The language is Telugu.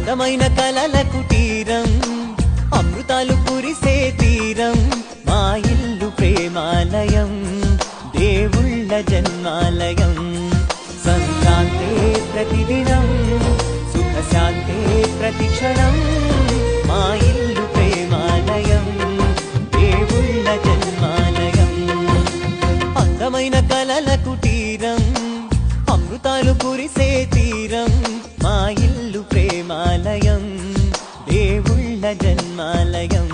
అందమైన కలల కుటీరం అమృతాలు కురిసే తీరం మా ఇల్లు ప్రేమాలయం దేవుళ్ళ జన్మాలయం సంక్రాంతే ప్రతిదినం సుఖశాంతే ప్రతిక్షణం మా ఇల్లు ప్రేమాలయం దేవుళ్ళ జన్మాలయం అందమైన కలల కుటీరం అమృతాలు కురిసే తీరం మా ఇల్లు ప్రేమాలయం దేవుళ్ళ జన్మాలయం